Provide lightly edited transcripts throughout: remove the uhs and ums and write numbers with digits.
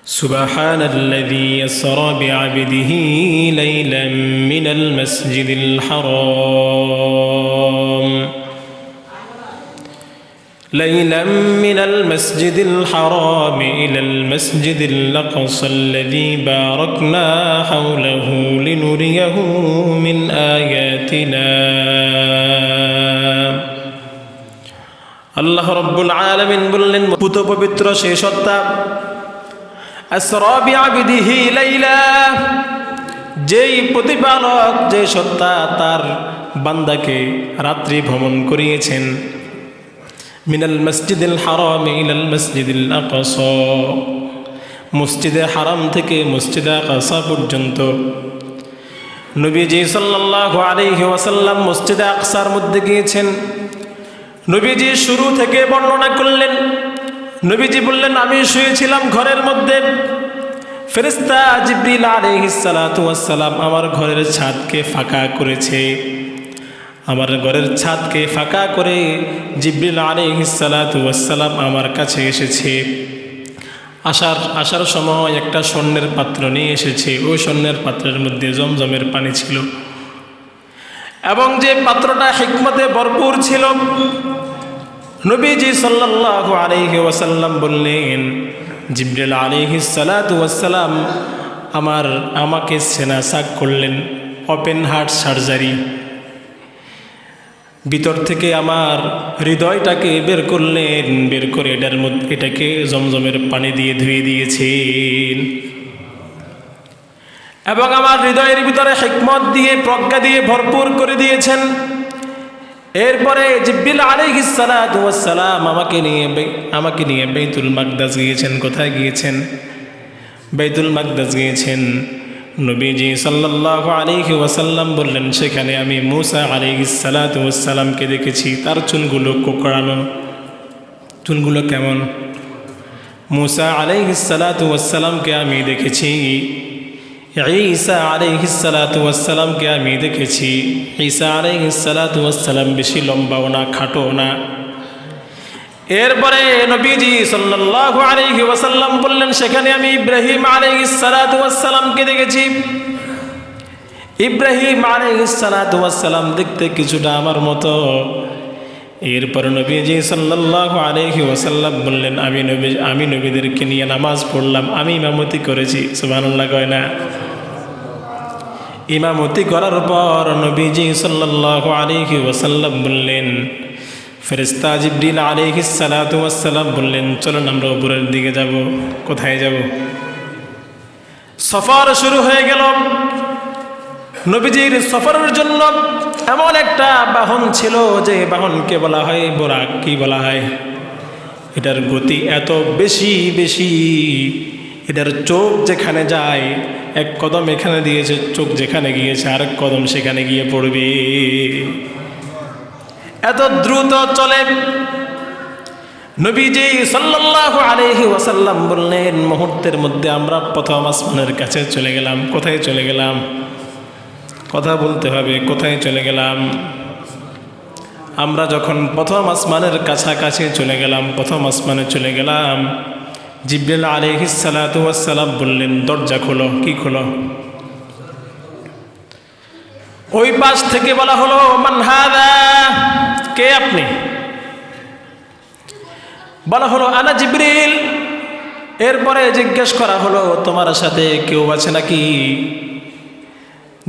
سبحان الذي يسرى بعبده ليلا من المسجد الحرام إلى المسجد الأقصى الذي باركنا حوله لنريه من آياتنا আল্লাহ রব্বুল আলামিন বললেন, পুত পবিত্র সেই সত্তা আসরা বিআবদিহি লাইলা, যেই প্রতিপালক, যে সত্তা তার বান্দাকে রাত্রি ভ্রমণ করিয়েছেন, মিনাল মসজিদিল হারাম ইলাল মসজিদিল আকসা, মসজিদে হারাম থেকে মসজিদে আকসা পর্যন্ত। নবীজি সাল্লাল্লাহু আলাইহি ওয়াসাল্লাম মসজিদে আকসার মধ্যে গিয়েছেন। নবীজি শুরু থেকে বর্ণনা করলেন। নবীজি বললেন, আমি শুয়েছিলাম ঘরের মধ্যে, ফেরেশতা জিবরিল আলাইহিস সালাতু ওয়াস সালাম আমার ঘরের ছাদকে ফাঁকা করেছে। আমার ঘরের ছাদকে ফাঁকা করে জিবরিল আলাইহিস সালাতু ওয়াস সালাম আমার কাছে এসেছে। আসার সময় একটা স্বর্ণের পাত্র নিয়ে এসেছে। ওই স্বর্ণের পাত্রের মধ্যে জমজমের পানি ছিল এবং যে পাত্রটা হিকমতে ভরপুর ছিল। নবীজি সাল্লাল্লাহু আলাইহি ওয়াসাল্লাম বললেন, জিবরিল আলাইহিস সালাতু ওয়াস সালাম আমাকে সেনাসাক করলেন, ওপেন হার্ট সার্জারি। ভিতর থেকে আমার হৃদয়টাকে বের করলেন, বের করে এটাকে জমজমের পানি দিয়ে ধুয়ে দিয়েছেন এবং আমার হৃদয়ের ভিতরে হিকমত দিয়ে, প্রজ্ঞা দিয়ে ভরপুর করে দিয়েছেন। এরপরে জিবরিল আলাইহিস সালাতু ওয়াস সালাম আমাকে নিয়ে বাইতুল মাকদাস গিয়েছেন। কোথায় গিয়েছেন? বাইতুল মাকদাস গিয়েছেন। নবীজি সাল্লাল্লাহু আলাইহি ওয়াসাল্লাম বললেন, সেখানে আমি মূসা আলাইহিস সালাতু ওয়াস সালামকে দেখেছি। তার চুলগুলো কোকড়ানো। চুলগুলো কেমন? মূসা আলাইহিস সালাতু ওয়াস সালামকে আমি দেখেছি। ঈসা আলাইহিস সালাতু ওয়াস সালামকে আমি দেখেছি। ঈসা আলাইহিস সালাতু ওয়াস সালাম বেশি লম্বাও না, খাটো না। এরপরে নবীজি সাল্লাল্লাহু আলাইহি ওয়াসাল্লাম বললেন, সেখানে আমি ইব্রাহিম আলাইহিস সালাতু ওয়াস সালামকে দেখেছি। ইব্রাহিম আলাইহিস সালাতু ওয়াস সালাম দেখতে কিছুটা আমার মতো। এরপরে নবীজি সাল্লাল্লাহু আলাইহি ওয়াসাল্লাম বললেন, আমি নবীদেরকে নিয়ে নামাজ পড়লাম, আমি ইমামতি করেছি। সুবহানাল্লাহ কয় না? ইমামতি করার পর নবীজি সাল্লাল্লাহু আলাইহি ওয়াসাল্লাম বললেন, ফেরেশতা জিবরিল আলাইহিস সালাতু ওয়াস সালাম বললেন, চলুন আমরা উপরের দিকে যাব। কোথায় যাব? সফর শুরু হয়ে গেল। নবীজির সফরের জন্য এমন একটা বাহন ছিল, যে বাহনকে বলা হয় বোরাক। কি বলা হয়? এটার গতি এত বেশি, এটার চোখ যেখানে যায়, এক কদম এখানে দিয়েছে, চোখ যেখানে গিয়েছে আরেক কদম সেখানে গিয়ে পড়বে। এত দ্রুত চলে। নবীজি সাল্লাল্লাহু আলাইহি ওয়াসাল্লাম বললেন, মুহূর্তের মধ্যে আমরা প্রথম আসমানের কাছে চলে গেলাম। কোথায় চলে গেলাম? কথা বলতে হবে। কোথায় চলে গেলাম? আমরা যখন প্রথম আসমানের কাছাকাছি চলে গেলাম, প্রথম আসমানে চলে গেলাম, জিবরিল আলাইহিস সালাতু ওয়াস সালাম বললেন, দরজা খোলো। কি খোলো? ওই পাশ থেকে বলা হলো, মান হাদা, কে আপনি? বলা হলো, আনা জিবরিল। এরপরে জিজ্ঞেস করা হলো, তোমার সাথে কেউ আছে নাকি?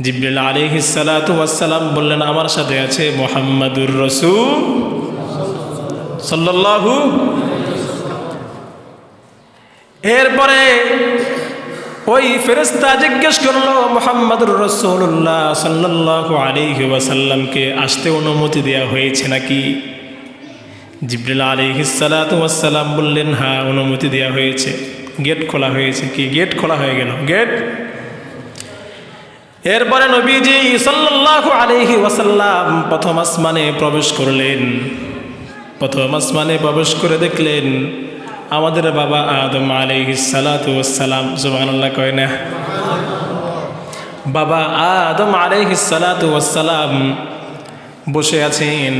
জিবরিল আলাইহিস সালাতু ওয়াস সালাম বললেন, আমার সাথে আছে মুহাম্মাদুর রাসূল সাল্লাল্লাহু। এরপরে ওই ফেরেশতা জিজ্ঞেস করলো, মুহাম্মাদুর রাসূলুল্লাহ সাল্লাল্লাহু আলাইহি ওয়াসাল্লামকে আসতে অনুমতি দেওয়া হয়েছে নাকি? জিবরিল আলাইহিস সালাতু ওয়াস সালাম বললেন, হ্যাঁ, অনুমতি দেওয়া হয়েছে। গেট খোলা হয়েছে। কি গেট খোলা হয়ে গেল? গেট। এরপরে নবীজি সাল্লাল্লাহু আলাইহি ওয়াসাল্লাম প্রথম আসমানে প্রবেশ করলেন। প্রথম আসমানে প্রবেশ করে দেখলেন আমাদের বাবা আদম আলাইহিস সালাতু ওয়াস সালাম। সুবহানাল্লাহ কয় না? বাবা আদম আলাইহিস সালাতু ওয়াস সালাম বসে আছেন।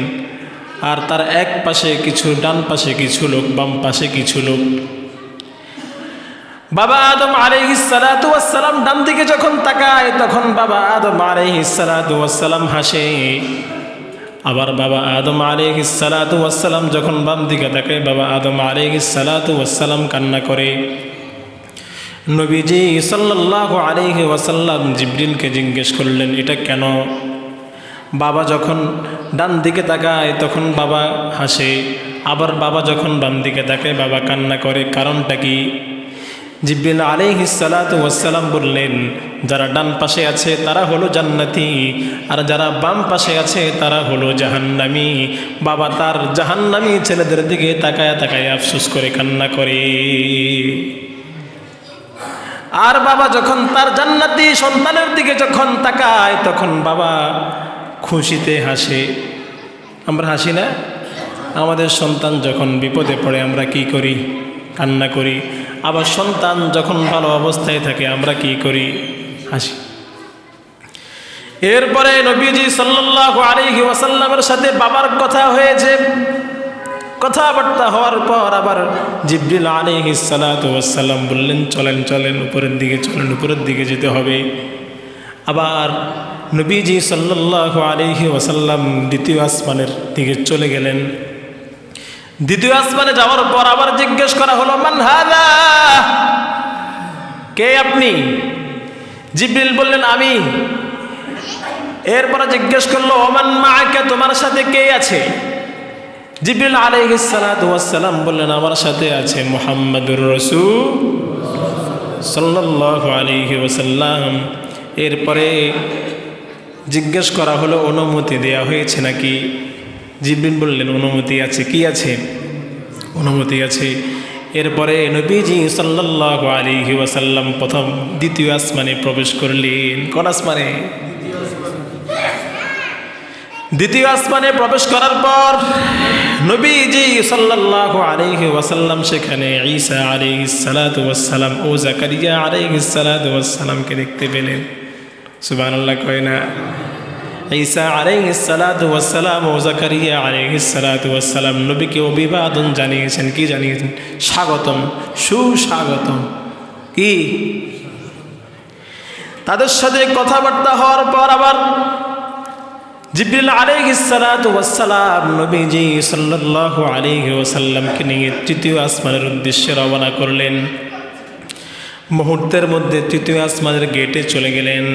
আর তার এক পাশে কিছু, ডান পাশে কিছু লোক, বাম পাশে কিছু লোক। বাবা আদম আলাইহিস সালাতু ওয়াস সালাম ডান দিকে যখন তাকায় তখন বাবা আদম আলাইহিস সালাতু ওয়াস সালাম হাসে। আবার বাবা আদম আলাইহিস সালাতু ওয়াস সালাম যখন বাম দিকে তাকায় বাবা আদম আলাইহিস সালাতু ওয়াস সালাম কান্না করে। নবীজি সাল্লাল্লাহু আলাইহি ওয়াসাল্লাম জিবরিলকে জিজ্ঞেস করলেন, এটা কেন? বাবা যখন ডান দিকে তাকায় তখন বাবা হাসে, আবার বাবা যখন বাম দিকে তাকায় বাবা কান্না করে, কারণটা কি? জিবরিল আলাইহিস সালাতু ওয়াস সালাম বললেন, যারা ডান পাশে আছে তারা হলো জান্নাতি, আর যারা বাম পাশে আছে তারা হলো জাহান্নামী। বাবা তার জাহান্নামী ছেলেদের দিকে তাকায় তাকায় আফসোস করে কান্না করে। আর বাবা যখন তার জান্নাতি সন্তানের দিকে যখন তাকায় তখন বাবা খুশিতে হাসে। আমরা হাসি না? আমাদের সন্তান যখন বিপদে পড়ে আমরা কি করি? কান্না করি। আবার সন্তান যখন ভালো অবস্থায় থাকে আমরা কি করি? হাসি। এরপরে নবীজি সাল্লাল্লাহু আলাইহি ওয়াসাল্লামের সাথে বাবার কথা হয়েছে। কথাবার্তা হওয়ার পর আবার জিবরিল আলাইহিস সালাতু ওয়াস সালাম বললেন, চলেন চলেন উপরের দিকে, চলেন উপরের দিকে যেতে হবে। আবার নবীজি সাল্লাল্লাহু আলাইহি ওয়াসাল্লাম দ্বিতীয় আসমানের দিকে চলে গেলেন। দ্বিতীয় আসমানে যাওয়ার পর আবার জিজ্ঞেস করা হলো, মান হাযা? কে আপনি? জিবরিল বললেন, আমি। এরপরে জিজ্ঞেস করলো, ওমান মাআকা? তোমার সাথে কে আছে? জিবরিল আলাইহিস সালাতু ওয়াস সালাম বললেন, আমার সাথে আছে মুহাম্মাদুর রাসূল সাল্লাল্লাহু আলাইহি ওয়াসাল্লাম। এরপরে জিজ্ঞেস করা হলো, অনুমতি দেয়া হয়েছে নাকি? জিবরিল বললেন, অনুমতি আছে। কি আছে? অনুমতি আছে। এরপরে নবীজি সাল্লাল্লাহু আলাইহি ওয়াসাল্লাম প্রথম দ্বিতীয় আসমানে প্রবেশ করলেন। কোন আসমানে? দ্বিতীয় আসমানে প্রবেশ করার পর নবীজি সাল্লাল্লাহু আলাইহি ওয়াসাল্লাম সেখানে ঈসা আলাইহিস সালাতু ওয়াস সালাম ও জাকারিয়া আলাইহিস সালাতু ওয়াস সালামকে দেখতে পেলেন। সুবহানাল্লাহ কয় না? ঈসা আলাইহিস সালাতু ওয়াস সালাম ও জাকারিয়া আলাইহিস সালাতু ওয়াস সালাম নবীকে অভিবাদন জানিয়েছেন। কি জানিয়েছেন? স্বাগতম, সুস্বাগতম। কি? তাদের সাথে কথাবার্তা হওয়ার পর আবার জিবরিল আলাইহিস সালাতু ওয়াস সালাম নবীজি সাল্লাল্লাহু আলাইহি ওয়াসাল্লামকে নিয়ে তৃতীয় আসমানের উদ্দেশ্যে রওনা করলেন। মুহূর্তের মধ্যে তৃতীয় আসমানের গেটে চলে গেলেন।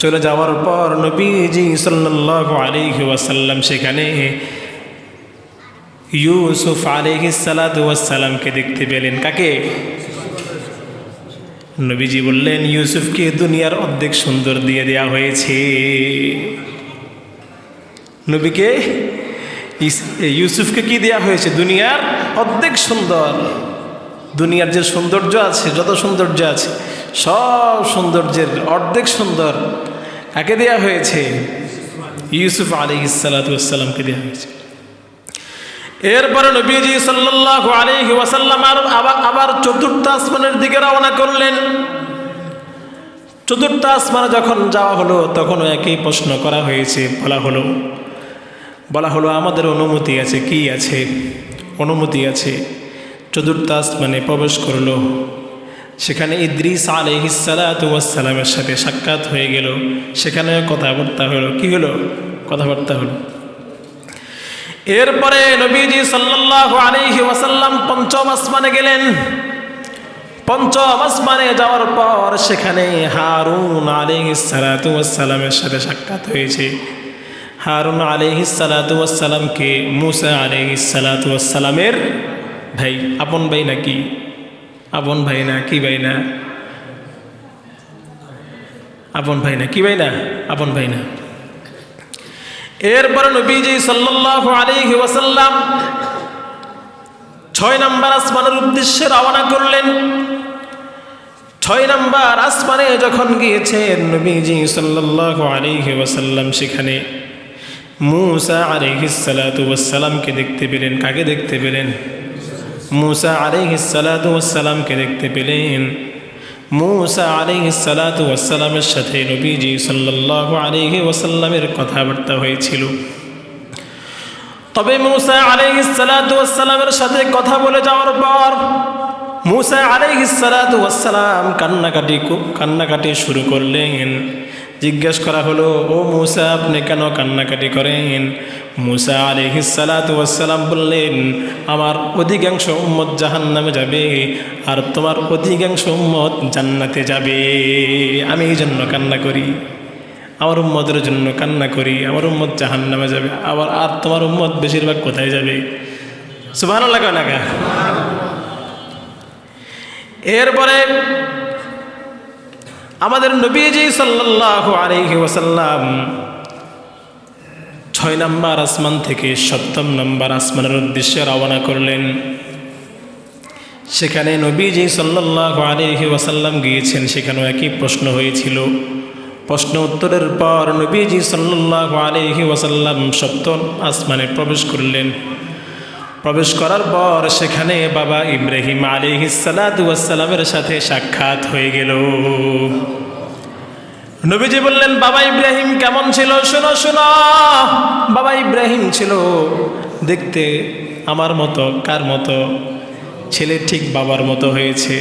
চলে যাওয়ার পর নবীজি সাল্লাল্লাহু আলাইহি ওয়াসাল্লাম সেখানে ইউসুফ আলাইহিস সালাতু ওয়াস সালামকে দেখতে পেলেন। কাকে? নবীজি বললেন, ইউসুফকে দুনিয়ার অর্ধেক সুন্দর দিয়ে দেয়া হয়েছে। নবীকে ইউসুফকে কি দেয়া হয়েছে? দুনিয়ার অর্ধেক সুন্দর। দুনিয়ার যে সৌন্দর্য আছে, যত সৌন্দর্য আছে সব সৌন্দর্যের অর্ধেক সুন্দর কাকে দেয়া হয়েছে? ইউসুফ আলাইহিস সালাতু ওয়াস সালামকে দেয়া হয়েছে। এরপরে নবীজি সাল্লাল্লাহু আলাইহি ওয়াসাল্লাম আবার চতুর্থ আসমানের দিকে রওনা করলেন। চতুর্থ আসমানে যখন যাওয়া হলো তখনও একই প্রশ্ন করা হয়েছে। বলা হলো আমাদের অনুমতি আছে। কি আছে? অনুমতি আছে। চতুর্থ আসমানে প্রবেশ করলো। সেখানে ইদ্রিস আলাইহিস সালাতু ওয়াস সালামের সাথে সাক্ষাৎ হয়ে গেল। সেখানে কথাবার্তা হলো। কি হলো? কথাবার্তা হলো। এরপরে নবীজি সাল্লাল্লাহু আলাইহি ওয়াসাল্লাম পঞ্চম আসমানে গেলেন। পঞ্চম আসমানে যাওয়ার পর সেখানে হারুন আলাইহিস সালাতু ওয়াস সালামের সাথে সাক্ষাৎ হয়েছে। হারুন আলাইহিস সালাতু ওয়াস সালামকে মুসা আলাইহিস সালাতু ওয়াস সালামের ভাই। আপন ভাই নাকি? আপন ভাই না? কি ভাই না? আপন ভাই না? কি ভাই না? আপন ভাই না। এরপর নবীজি সাল্লাল্লাহু আলাইহি ওয়াসাল্লাম 6 নম্বর আসমানের উদ্দেশ্যে রওনা করলেন। 6 নম্বর আসমানে যখন গিয়েছেন নবীজি সাল্লাল্লাহু আলাইহি ওয়াসাল্লাম সেখানে মুসা আলাইহিস সালাতু ওয়াস সালামকে দেখতে পেলেন। কাকে দেখতে পেলেন? মুসা আলাইহিস সালাতু ওয়াস সালামকে দেখতে পেলেন। মুসা আলাইহিস সালাতু ওয়াস সালামের সাথে নবীজি সাল্লাল্লাহু আলাইহি ওয়াসাল্লামের কথাবার্তা হয়েছিল। তবে মুসা আলাইহিস সালাতু ওয়াস সালামের সাথে কথা বলে যাওয়ার পর মুসা আলাইহিস সালাতু ওয়াস সালাম কান্নাকাটি শুরু করলেন। জিজ্ঞেস করা হলো, ও মুসা, আপনি কেন কান্নাকাটি করেন? মুসা আলাইহিস সালাতু ওয়াস সালাম বললেন, আমার অধিকাংশ উম্মত জাহান্নামে যাবে আর তোমার অধিকাংশ উম্মত জান্নাতে যাবে। আমি এই জন্য কান্না করি, আমার উম্মতের জন্য কান্না করি। আমার উম্মত জাহান্নামে যাবে, আর তোমার উম্মত বেশিরভাগ কোথায় যাবে? সুবহানাল্লাহ কয় না? এরপরে আমাদের নবীজি সাল্লাল্লাহু আলাইহি ওয়াসাল্লাম 6 নম্বর আসমান থেকে 7ম নম্বর আসমানের উদ্দেশ্যে রওনা করলেন। সেখানে নবীজি সাল্লাল্লাহু আলাইহি ওয়াসাল্লাম গিয়েছেন, সেখানেও একই প্রশ্ন হয়েছিল। প্রশ্ন উত্তরের পর নবীজি সাল্লাল্লাহু আলাইহি ওয়াসাল্লাম 7ম আসমানে প্রবেশ করলেন। প্রবেশ করার পর সেখানে বাবা ইব্রাহিম আলাইহিস সালাতু ওয়াস সালামের সাথে সাক্ষাৎ হয়ে গেল। নবীজি বললেন, বাবা ইব্রাহিম কেমন ছিল? শোনো শোনো, বাবা ইব্রাহিম ছিল দেখতে আমার মতো। কার মতো? ছেলে ঠিক বাবার মতো হয়েছে।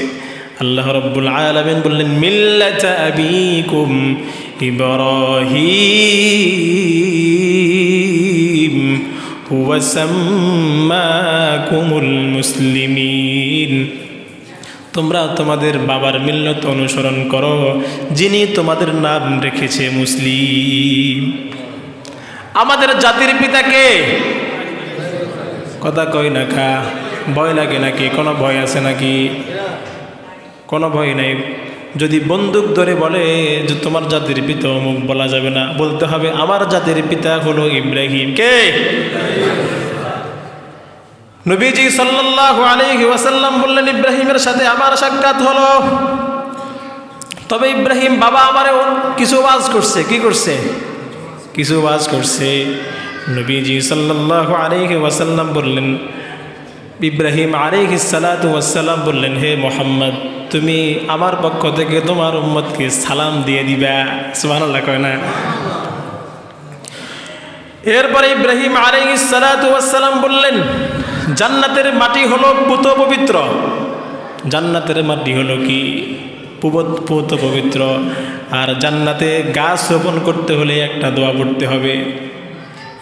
আল্লাহ রাব্বুল আলামিন বললেন, মিল্লাতা আবিকুম ইব্রাহিম হুয়া সাম্মাকুমুল মুসলিমিন। তোমরা তোমাদের বাবার মিল্লত অনুসরণ করো, যিনি তোমাদের নাম রেখেছে মুসলিম। আমাদের জাতির পিতাকে কথা কই না খা, ভয় লাগে নাকি? কোনো ভয় আছে নাকি? কোনো ভয় নাই। যদি বন্দুক ধরে বলে যে তোমার জাতির পিতা অমুক, বলা যাবে না, বলতে হবে আমার জাতির পিতা হলো ইব্রাহিম। কে? নবীজি সাল্লাল্লাহু আলাইহি ওয়াসাল্লাম বললেন, ইব্রাহিমের সাথে আমার সাক্ষাৎ হলো। তবে ইব্রাহিম বাবা আমারে কিছু ওয়াজ করছে। কি করছে? কিছু ওয়াজ করছে। নবীজি সাল্লাল্লাহু আলাইহি ওয়াসাল্লাম বললেন, ইব্রাহিম আলাইহিস সালাতু ওয়াস সালাম বললেন, হে মুহাম্মদ, তুমি আমার পক্ষ থেকে তোমার উম্মতকে সালাম দিয়ে দিবা। সুবহানাল্লাহ কয় না? এরপরে ইব্রাহিম আলাইহিস সালাতু ওয়াস সালাম বললেন, জান্নাতের মাটি হলো পুত পবিত্র। জান্নাতের মাটি হলো কি? পুত পবিত্র। আর জান্নাতে গাছ রোপণ করতে হলে একটা দোয়া পড়তে হবে,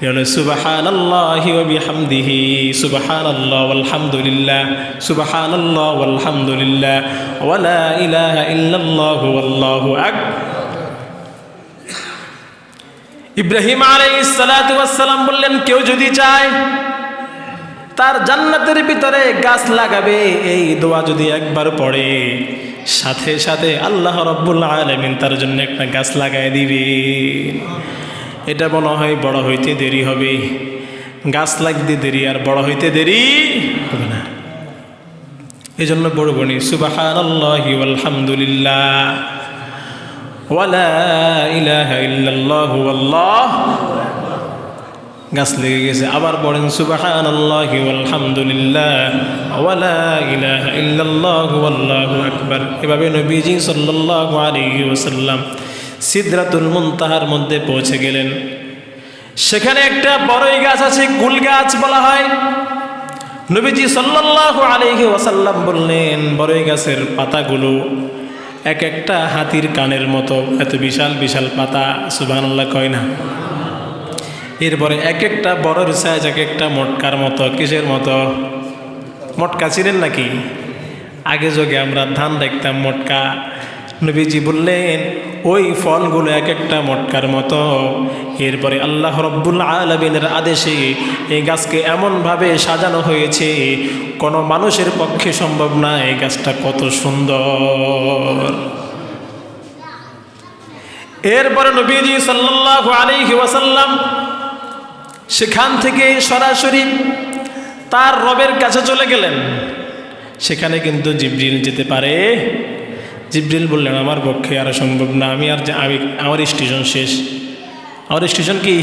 হলো সুবহানাল্লাহি ওয়া বিহামদিহি, সুবহানাল্লাহ ওয়ালহামদুলিল্লাহ, সুবহানাল্লাহ ওয়ালহামদুলিল্লাহ ওয়া লা ইলাহা ইল্লাল্লাহু ওয়াল্লাহু আকবার। ইব্রাহিম আলাইহিস সালাতু ওয়াস সালাম বললেন, কেউ যদি চায় তার জান্নাতের ভিতরে গাছ লাগাবে, এই দোয়া যদি একবার পড়ে, সাথে সাথে আল্লাহ রাব্বুল আলামিন তার জন্য একটা গাছ লাগায় দিবে। এটা মনে হয় বড় হইতে দেরি হবে। গাছ লাগতে দেরি আর বড় হইতে দেরি হবে না। এই জন্য বড় বনি সুবহানাল্লাহি ওয়ালহামদুলিল্লাহ ওয়া লা ইলাহা ইল্লাল্লাহু ওয়াল্লাহু। গাছ লেগে গেছে, আবার পড়েন সুবহানাল্লাহি ওয়ালহামদুলিল্লাহ ওয়া লা ইলাহা ইল্লাল্লাহু ওয়াল্লাহু আকবার। এভাবে নবীজি সাল্লাল্লাহু আলাইহি ওয়াসাল্লাম সিদরাতুল মুনতাহার মধ্যে পৌঁছে গেলেন। সেখানে একটা বড়ই গাছ আছে, কুল গাছ বলা হয়। নবীজি সাল্লাল্লাহু আলাইহি ওয়াসাল্লাম বললেন, বড়ই গাছের পাতাগুলো এক একটা হাতির কানের মতো, এত বিশাল বিশাল পাতা। সুবহানাল্লাহ কয় না? এরপরে এক একটা বড়র সাইজ এক একটা মটকার মতো। কিসের মতো? মটকা ছিলেন নাকি? আগে যোগে আমরা ধান দেখতাম মটকা। নবীজি বললেন, ওই ফলগুলো এক একটা মটকার মতো। এরপরে আল্লাহ রাব্বুল আলামিনের আদেশে এই গাছকে এমনভাবে সাজানো হয়েছে, কোনো মানুষের পক্ষে সম্ভব না। এই গাছটা কত সুন্দর। এরপরে নবীজি সাল্লাল্লাহু আলাইহি ওয়াসাল্লাম সেখান থেকে সরাসরি তার রবের কাছে চলে গেলেন। সেখানে কিন্তু জিবরিল যেতে পারে। জিবরিল বললেন, আমার পক্ষে আর সম্ভব না, আমি আমার স্টেশন শেষ। আমার স্টেশন কি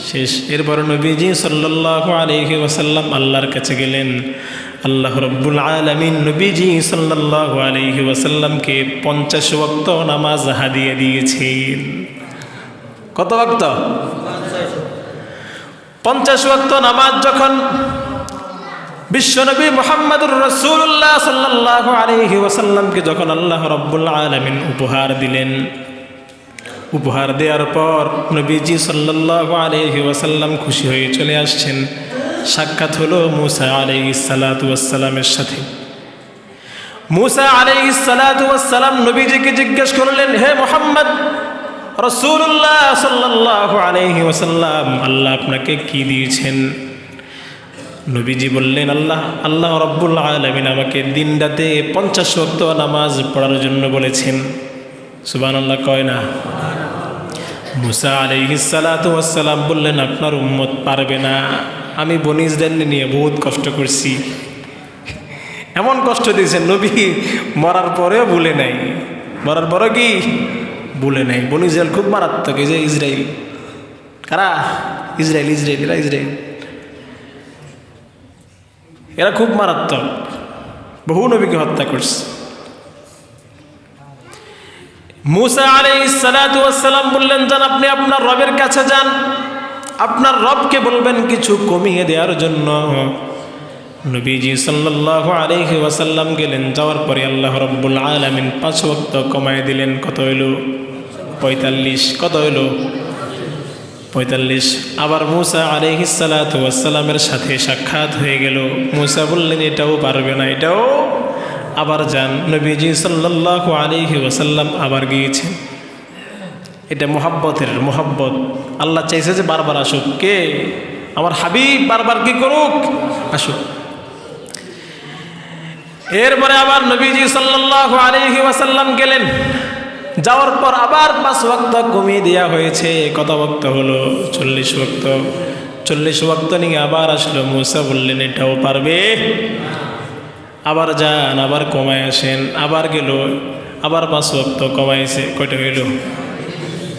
শেষ। এরপর নবীজি সাল্লাল্লাহু আলাইহি ওয়াসাল্লাম আল্লাহর কাছে গেলেন। আল্লাহ রাব্বুল আলামিন নবীজি সাল্লাল্লাহু আলাইহি ওয়াসাল্লামকে 50 ওয়াক্ত নামাজ হাদিয়া দিয়েছেন। কত ওয়াক্ত? 50 ওয়াক্ত নামাজ যখন বিশ্বনবী মুহাম্মদুর রাসূলুল্লাহ সাল্লাল্লাহু আলাইহি ওয়াসাল্লামকে যখন আল্লাহ রাব্বুল আলামিন উপহার দিলেন, উপহার দেওয়ার পর নবীজি সাল্লাল্লাহু আলাইহি ওয়াসাল্লাম খুশি হয়ে চলে আসছেন। সাক্ষাৎ হলো মূসা আলাইহিস সালাতু ওয়াস সালামের সাথে। মূসা আলাইহিস সালাতু ওয়াস সালাম নবীজিকে জিজ্ঞেস করলেন, হে মুহাম্মদ রাসূলুল্লাহ সাল্লাল্লাহু আলাইহি ওয়াসাল্লাম, আল্লাহ আপনাকে কি দিয়েছেন? নবীজি বললেন, আল্লাহ রাব্বুল আলামিন আমাকে দিন রাতে 50 ওয়াক্ত নামাজ পড়ার জন্য বলেছেন। সুবহানাল্লাহ কয় না? মূসা আলাইহিস সালাতু ওয়াস সালাম বললেন, আপনার উম্মত পারবে না, আমি বনি ইসরাইল নিয়ে বহুত কষ্ট করছি। এমন কষ্ট দিয়েছেন নবী মরার পরেও ভুলে নাই, মরার পরে কি ভুলে নাই। বনি ইসরাইল খুব মারাত্মক। এই যে ইসরাইল, কারা? ইসরাইল, এরা ইসরাইল, এরা খুব মারাত্মক, বহু নবীকে হত্যা করছে। মূসা আলাইহিস সালাতু ওয়াস সালাম বললেন, যান আপনি আপনার রবের কাছে যান, আপনার রবকে বলবেন কিছু কমিয়ে দেওয়ার জন্য। নবীজি সাল্লাল্লাহু আলাইহি ওয়াসাল্লাম গেলেন। যাওয়ার পরে আল্লাহ রাব্বুল আলামিন 5 ওয়াক্ত কমায় দিলেন। কত হইল? 45। কত হইল? 45। আবার মূসা আলাইহিস সালাতু ওয়াস সালামের সাথে সাক্ষাৎ হয়ে গেল। মূসা বললেন, এটাও পারবে না, এটাও। আবার যান। নবীজি সাল্লাল্লাহু আলাইহি ওয়াসাল্লাম আবার গিয়েছেন। এটা মোহাব্বতের মোহাব্বত। আল্লাহ চাইছে যে বারবার আসুক। কে? আমার হাবিব বারবার কি করুক? আসুক। এরপরে আবার নবীজি সাল্লাল্লাহু আলাইহি ওয়াসাল্লাম গেলেন। যাওয়ার পর আবার 5 ওয়াক্ত কমিয়ে দেওয়া হয়েছে। কত ওয়াক্ত হলো? 40 ওয়াক্ত। 40 ওয়াক্ত নিয়ে আবার আসলো। মূসা বললেন, এটাও পারবে? আবার যান, আবার কমায় আসেন। আবার গেল, আবার 5 ওয়াক্ত কমাইছে। কয়টা হইল?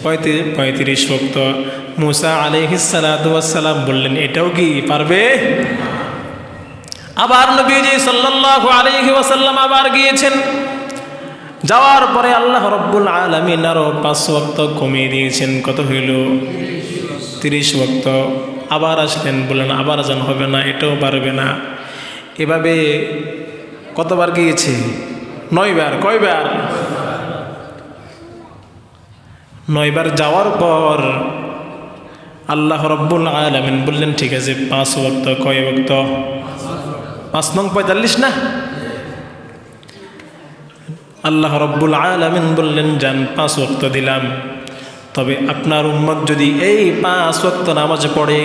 35 ওয়াক্ত। মূসা আলাইহিস সালাতু ওয়াস সালাম বললেন, এটাও কি পারবে? আবার নবীজি সাল্লাল্লাহু আলাইহি ওয়াসাল্লাম আবার গিয়েছেন। যাওয়ার পরে আল্লাহ রাব্বুল আলামিন আরো 5 ওয়াক্ত কমিয়ে দিয়েছেন। কত হইল? 30 ওয়াক্ত। আবার আসলেন, বললেন আবার আজান হবে না, এটাও পারবে না। এভাবে কতবার গিয়েছে? 9 বার। কয়বার? 9 বার যাওয়ার পর আল্লাহ রাব্বুল আলামিন বললেন, ঠিক আছে 5 ওয়াক্ত। কয় ওয়াক্ত? 5 নং 45 না? আল্লাহ রাব্বুল আলামিন বললেন, যান 5 ওয়াক্ত দিলাম, তবে আপনার উম্মত যদি এই 5 ওয়াক্ত নামাজ পড়ে,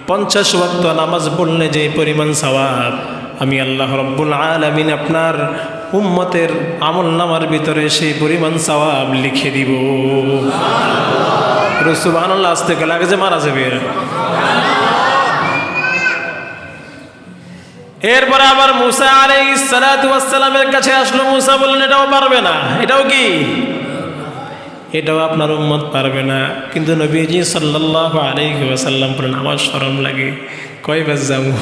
50 ওয়াক্ত নামাজ পড়লে যে পরিমাণ সওয়াব, আমি আল্লাহ রাব্বুল আলামিন আপনার উম্মতের আমল নামার ভিতরে সেই পরিমাণ সওয়াব লিখে দিব। সুবহানাল্লাহ। আস্তে গেলে আগে যে মারা যাবে। এরপরে আবার মূসা আলাইহিস সালাতু ওয়াস সালামের কাছে আসলো। মূসা বললেন, এটাও পারবে না। এটাও কি? এটাও আপনার উম্মত পারবে না। কিন্তু নবীজি সাল্লাল্লাহু আলাইহি ওয়াসাল্লাম বললেন, আমার শরম লাগে, কয়বার যাবো?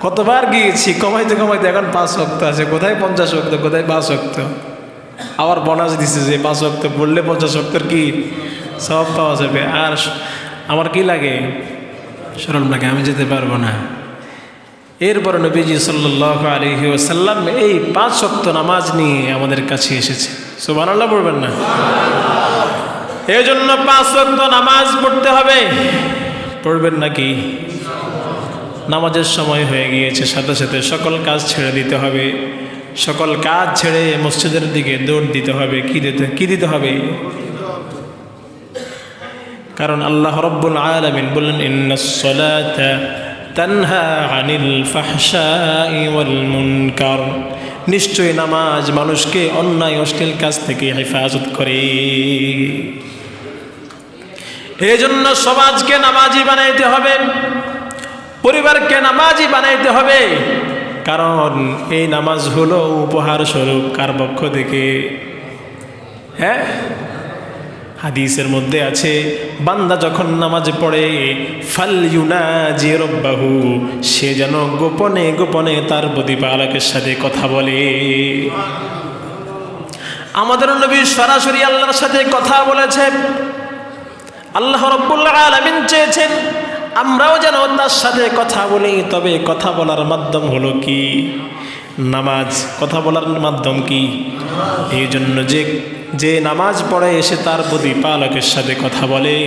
কতবার গিয়েছি, কমাইতে কমাইতে এখন 5 ওয়াক্ত আছে। কোথায় 50 ওয়াক্ত, কোথায় 5 ওয়াক্ত। আবার বোনাস দিছে যে 5 ওয়াক্ত পড়লে 50 ওয়াক্তের কি সব পাওয়া যাবে। আর আমার কি লাগে? শরম লাগে, আমি যেতে পারবো না। এরপর নবীজি সাল্লাল্লাহু আলাইহি ওয়াসাল্লাম এই 5 ওয়াক্ত নামাজ নিয়ে আমাদের কাছে এসেছে। সুবহানাল্লাহ পড়বেন না? এই জন্য 5 ওয়াক্ত নামাজ পড়তে হবে। পড়বেন নাকি? নামাজের সময় হয়ে গিয়েছে, সাথে সাথে সকল কাজ ছেড়ে দিতে হবে। সকল কাজ ছেড়ে মসজিদের দিকে দৌড় দিতে হবে। কি দিতে হবে? কারণ আল্লাহ রাব্বুল আলামিন বললেন, ইন্নাস সালাতা তানহা আনিল ফাহশাই ওয়াল মুনকার। নিশ্চয়ই নামাজ মানুষকে অন্যায় অশ্লীল কাজ থেকে হেফাজত করে। এই জন্য সমাজকে নামাজি বানাইতে হবে, পরিবারকে নামাজি বানাইতে হবে। কারণ এই নামাজ হলো উপহার স্বরূপ কার পক্ষ থেকে? হ্যাঁ, হাদিসের মধ্যে আছে, বান্দা যখন নামাজ পড়ে ফালইউনাজি রাব্বাহু, সে যেন গোপনে গোপনে তার প্রতিপালকের সাথে কথা বলে। আমাদের নবী সরাসরি আল্লাহর সাথে কথা বলেছে। আল্লাহ রাব্বুল আলামিন চেয়েছেন আমরাও যেন তার সাথে কথা বলি। তবে কথা বলার মাধ্যম হলো কি? নামাজ। কথা বলার মাধ্যম কি? এই জন্য যে নামাজ পড়ে এসে তার প্রতিপালকের সাথে কথা বলে,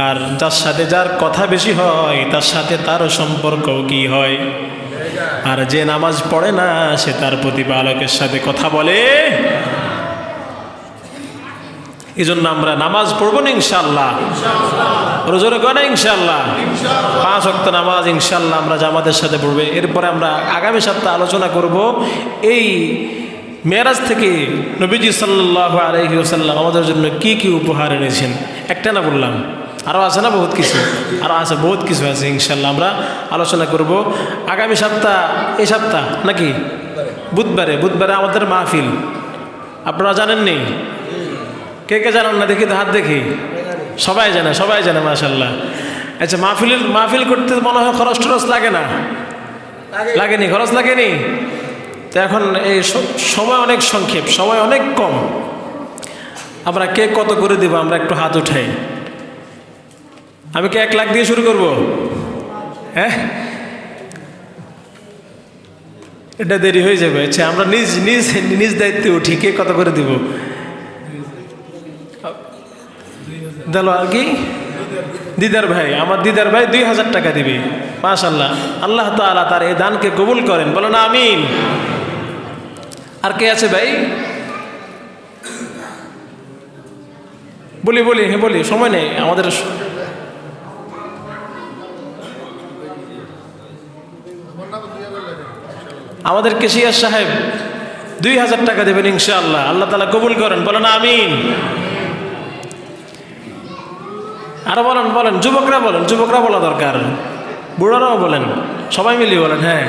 আর যার সাথে যার কথা বেশি হয় তার সাথে তারও সম্পর্ক কি হয়? আর যে নামাজ পড়ে না সে তার প্রতিপালকের সাথে কথা বলে। এই জন্য আমরা নামাজ পড়বো না ইনশাআল্লাহ, রোজা করে না ইনশাআল্লাহ, 5 ওয়াক্ত নামাজ ইনশাআল্লাহ আমরা জামাতের সাথে পড়বে। এরপরে আমরা আগামী সপ্তাহে আলোচনা করব এই মেরাজ থেকে নবীজি সাল্লাল্লাহু আলাইহি ওয়াসাল্লাম আমাদের জন্য কি কি উপহার এনেছেন। একটা না বললাম, আরও আছে না বহুত কিছু, আরও আছে বহুত কিছু আছে। ইনশাআল্লাহ আমরা আলোচনা করব আগামী সপ্তাহ, এই সপ্তাহ নাকি বুধবারে আমাদের মাহফিল। আপনারা জানেননি? কে কে জানেন না? দেখি তো হাত দেখি। সবাই জানে মাশাআল্লাহ। আচ্ছা, মাহফিল করতে মনে হয় খরচ টরচ লাগে না? লাগেনি? খরচ লাগেনি? তো এখন এই সময় অনেক সংক্ষেপ, সময় অনেক কম। আমরা কে কত করে দেব? আমরা একটু হাত উঠাই। আমি কি 1 লাখ দিয়ে শুরু করব? হ্যাঁ, এটা দেরি হয়ে যাবে। আচ্ছা, আমরা নিজ দায়িত্বে উঠি। কে কত করে দিব? দিল আর কি? দিদার ভাই, আমার দিদার ভাই 2000 টাকা দিবে। মাশাআল্লাহ, আল্লাহ তাআলা তার এই দানকে কবুল করেন, বলো না আমিন। আর কে আছে ভাই? বলি, সময় নেই আমাদের। আমাদের কেশিয়ার সাহেব 2000 টাকা দেবেন ইনশাআল্লাহ, আল্লাহ তাআলা কবুল করেন, বলো না আমিন। আরো বলেন, যুবকরা বলা দরকার, বুড়ারাও বলেন, সবাই মিলিয়ে বলেন। হ্যাঁ,